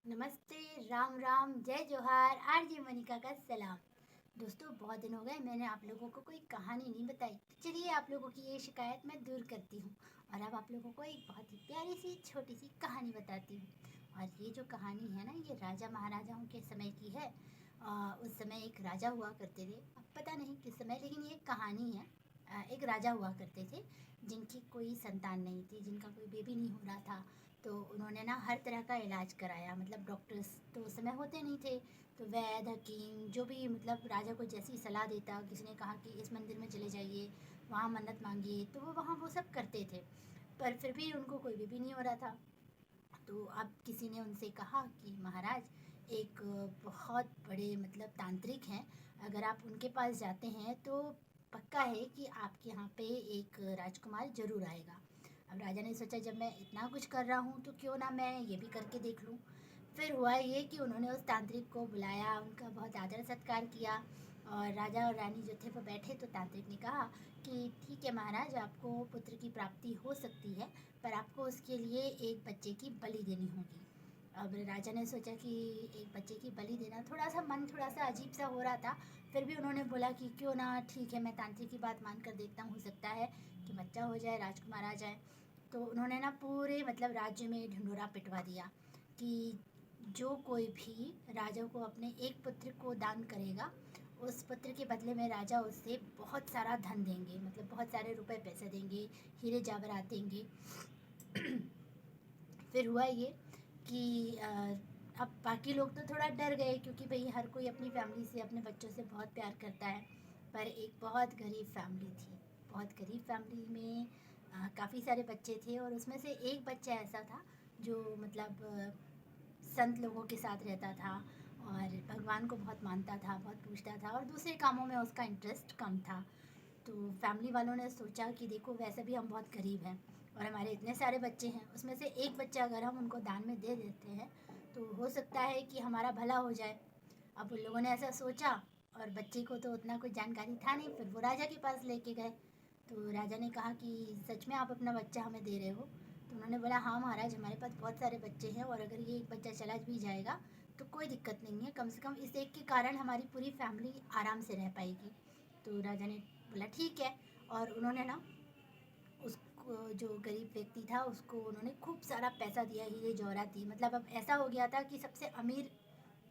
नमस्ते, राम राम, जय जोहार, आरजे मनिका का सलाम। दोस्तों, बहुत दिन हो गए मैंने आप लोगों को कोई कहानी नहीं बताई, तो चलिए आप लोगों की ये शिकायत मैं दूर करती हूँ और अब आप लोगों को एक बहुत ही प्यारी सी छोटी सी कहानी बताती हूँ। और ये जो कहानी है ना, ये राजा महाराजाओं के समय की है। उस समय एक राजा हुआ करते थे, अब पता नहीं किस समय, लेकिन ये कहानी है। एक राजा हुआ करते थे जिनकी कोई संतान नहीं थी, जिनका कोई बेबी नहीं हो रहा था। तो उन्होंने ना हर तरह का इलाज कराया, मतलब डॉक्टर्स तो उस समय होते नहीं थे। तो वैद्य हकीम जो भी, मतलब राजा को जैसी सलाह देता, किसी ने कहा कि इस मंदिर में चले जाइए, वहाँ मन्नत मांगिए, तो वो वहाँ वो सब करते थे। पर फिर भी उनको कोई भी नहीं हो रहा था। तो अब किसी ने उनसे कहा कि महाराज, एक बहुत बड़े मतलब तांत्रिक हैं, अगर आप उनके पास जाते हैं तो पक्का है कि आपके यहाँ पे एक राजकुमार जरूर आएगा। अब राजा ने सोचा, जब मैं इतना कुछ कर रहा हूँ तो क्यों ना मैं ये भी करके देख लूँ। फिर हुआ ये कि उन्होंने उस तांत्रिक को बुलाया, उनका बहुत आदर सत्कार किया। और राजा और रानी जो थे वो बैठे, तो तांत्रिक ने कहा कि ठीक है महाराज, आपको पुत्र की प्राप्ति हो सकती है, पर आपको उसके लिए एक बच्चे की बलि देनी होगी। अब राजा ने सोचा कि एक बच्चे की बलि देना, थोड़ा सा मन थोड़ा सा अजीब सा हो रहा था। फिर भी उन्होंने बोला कि क्यों ना, ठीक है, मैं तांत्रिक की बात मान कर देखता हूँ, हो सकता है कि बच्चा हो जाए, राजकुमार आ जाए। तो उन्होंने ना पूरे मतलब राज्य में ढिंढोरा पिटवा दिया कि जो कोई भी राजा को अपने एक पुत्र को दान करेगा, उस पुत्र के बदले में राजा उससे बहुत सारा धन देंगे, मतलब बहुत सारे रुपए पैसे देंगे, हीरे जवाहरात देंगे। फिर हुआ ये कि अब बाकी लोग तो थोड़ा डर गए, क्योंकि भाई हर कोई अपनी फैमिली से, अपने बच्चों से बहुत प्यार करता है। पर एक बहुत गरीब फैमिली थी। बहुत गरीब फैमिली में काफ़ी सारे बच्चे थे, और उसमें से एक बच्चा ऐसा था जो मतलब संत लोगों के साथ रहता था और भगवान को बहुत मानता था, बहुत पूजता था, और दूसरे कामों में उसका इंटरेस्ट कम था। तो फैमिली वालों ने सोचा कि देखो, वैसे भी हम बहुत गरीब हैं और हमारे इतने सारे बच्चे हैं, उसमें से एक बच्चा अगर हम उनको दान में दे देते हैं तो हो सकता है कि हमारा भला हो जाए। अब उन लोगों ने ऐसा सोचा, और बच्चे को तो उतना कोई जानकारी था नहीं, फिर वो राजा के पास लेके गए। तो राजा ने कहा कि सच में आप अपना बच्चा हमें दे रहे हो? तो उन्होंने बोला, हाँ महाराज, हमारे पास बहुत सारे बच्चे हैं, और अगर ये एक बच्चा चला भी जाएगा तो कोई दिक्कत नहीं है, कम से कम इस एक के कारण हमारी पूरी फैमिली आराम से रह पाएगी। तो राजा ने बोला ठीक है। और उन्होंने ना उसको, जो गरीब व्यक्ति था, उसको उन्होंने खूब सारा पैसा दिया, हीरे जवाहरात दी। मतलब अब ऐसा हो गया था कि सबसे अमीर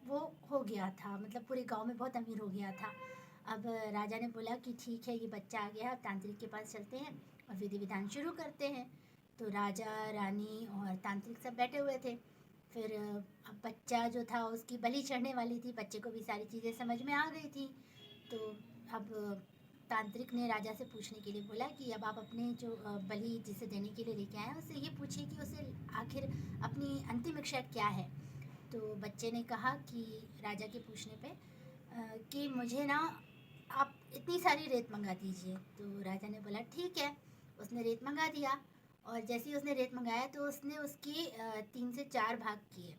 वो हो गया था, मतलब पूरे गांव में बहुत अमीर हो गया था। अब राजा ने बोला कि ठीक है, ये बच्चा आ गया, अब तांत्रिक के पास चलते हैं और विधि विधान शुरू करते हैं। तो राजा, रानी और तांत्रिक सब बैठे हुए थे। फिर अब बच्चा जो था, उसकी बलि चढ़ने वाली थी, बच्चे को भी सारी चीज़ें समझ में आ गई थी। तो अब तांत्रिक ने राजा से पूछने के लिए बोला कि अब आप अपने जो बलि जिसे देने के लिए लेके आए हैं, उससे ये पूछिए कि उसे आखिर अपनी अंतिम इच्छा क्या है। तो बच्चे ने कहा कि राजा के पूछने पे कि मुझे ना आप इतनी सारी रेत मंगा दीजिए। तो राजा ने बोला ठीक है। उसने रेत मंगा दिया, और जैसे ही उसने रेत मंगाया तो उसने उसकी 3 से 4 भाग किए।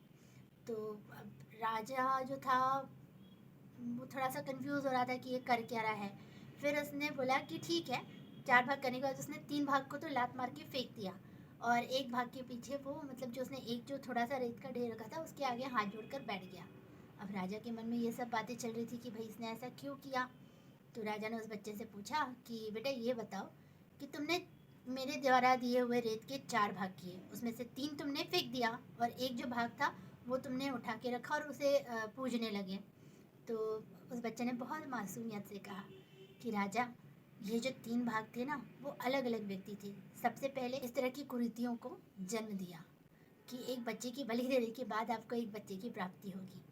तो अब राजा जो था वो थोड़ा सा कंफ्यूज हो रहा था कि ये कर क्या रहा है। फिर उसने बोला कि ठीक है। 4 भाग करने के बाद उसने 3 भाग को तो लात मार के फेंक दिया, और एक भाग के पीछे वो, मतलब जो उसने एक जो थोड़ा सा रेत का ढेर रखा था, उसके आगे हाथ जोड़कर बैठ गया। अब राजा के मन में ये सब बातें चल रही थी कि भाई इसने ऐसा क्यों किया। तो राजा ने उस बच्चे से पूछा कि बेटा ये बताओ कि तुमने मेरे द्वारा दिए हुए रेत के 4 भाग किए, उसमें से 3 तुमने फेंक दिया, और एक जो भाग था वो तुमने उठा के रखा और उसे पूजने लगे। तो उस बच्चे ने बहुत मासूमियत से कहा कि राजा, ये जो 3 भाग थे ना, वो अलग अलग व्यक्ति थे। सबसे पहले इस तरह की कुरीतियों को जन्म दिया कि एक बच्चे की बलि देने के बाद आपको एक बच्चे की प्राप्ति होगी।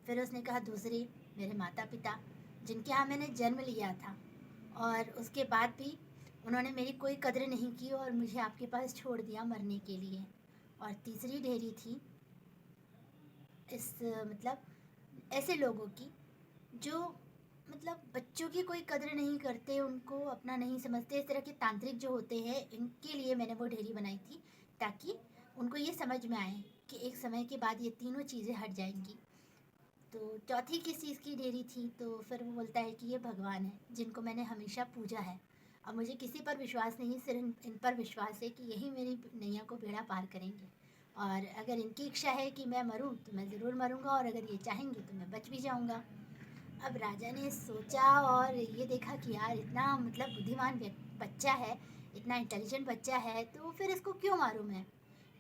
फिर उसने कहा दूसरे, मेरे माता पिता, जिनके यहाँ मैंने जन्म लिया था, और उसके बाद भी उन्होंने मेरी कोई कदर नहीं की और मुझे आपके पास छोड़ दिया मरने के लिए। और तीसरी ढेरी थी इस मतलब ऐसे लोगों की जो मतलब बच्चों की कोई कदर नहीं करते, उनको अपना नहीं समझते। इस तरह के तांत्रिक जो होते हैं, इनके लिए मैंने वो ढेरी बनाई थी, ताकि उनको ये समझ में आए कि एक समय के बाद ये तीनों चीज़ें हट जाएंगी। तो चौथी किस चीज़ की ढेरी थी, तो फिर वो बोलता है कि ये भगवान है, जिनको मैंने हमेशा पूजा है। अब मुझे किसी पर विश्वास नहीं, सिर्फ इन पर विश्वास है कि यही मेरी नैया को बेड़ा पार करेंगे। और अगर इनकी इच्छा है कि मैं मरूं तो मैं ज़रूर मरूंगा, और अगर ये चाहेंगे तो मैं बच भी जाऊंगा। अब राजा ने सोचा और ये देखा कि यार इतना मतलब बुद्धिमान बच्चा है, इतना इंटेलिजेंट बच्चा है, तो फिर इसको क्यों मारूं मैं।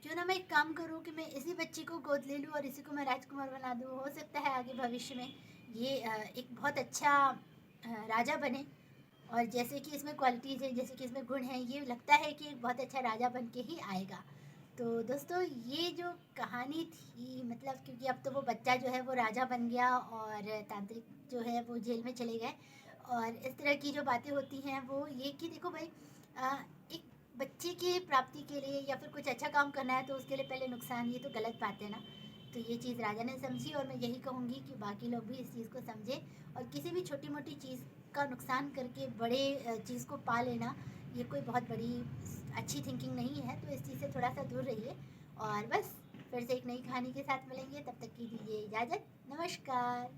क्यों ना मैं एक काम करूं कि मैं इसी बच्ची को गोद ले लूं और इसी को मैं राजकुमार बना दूं। हो सकता है आगे भविष्य में ये एक बहुत अच्छा राजा बने, और जैसे कि इसमें क्वालिटीज़ हैं, जैसे कि इसमें गुण हैं, ये लगता है कि एक बहुत अच्छा राजा बन के ही आएगा। तो दोस्तों ये जो कहानी थी, मतलब क्योंकि अब तो वो बच्चा जो है वो राजा बन गया और तांत्रिक जो है वो जेल में चले गए, और इस तरह की जो बातें होती हैं वो ये कि देखो भाई, एक बच्चे की प्राप्ति के लिए या फिर कुछ अच्छा काम करना है तो उसके लिए पहले नुकसान, ये तो गलत बात है ना। तो ये चीज़ राजा ने समझी, और मैं यही कहूँगी कि बाकी लोग भी इस चीज़ को समझें, और किसी भी छोटी मोटी चीज़ का नुकसान करके बड़े चीज़ को पा लेना, ये कोई बहुत बड़ी अच्छी थिंकिंग नहीं है। तो इस चीज़ से थोड़ा सा दूर रहिए, और बस फिर से एक नई कहानी के साथ मिलेंगे, तब तक की दीजिए इजाज़त। नमस्कार।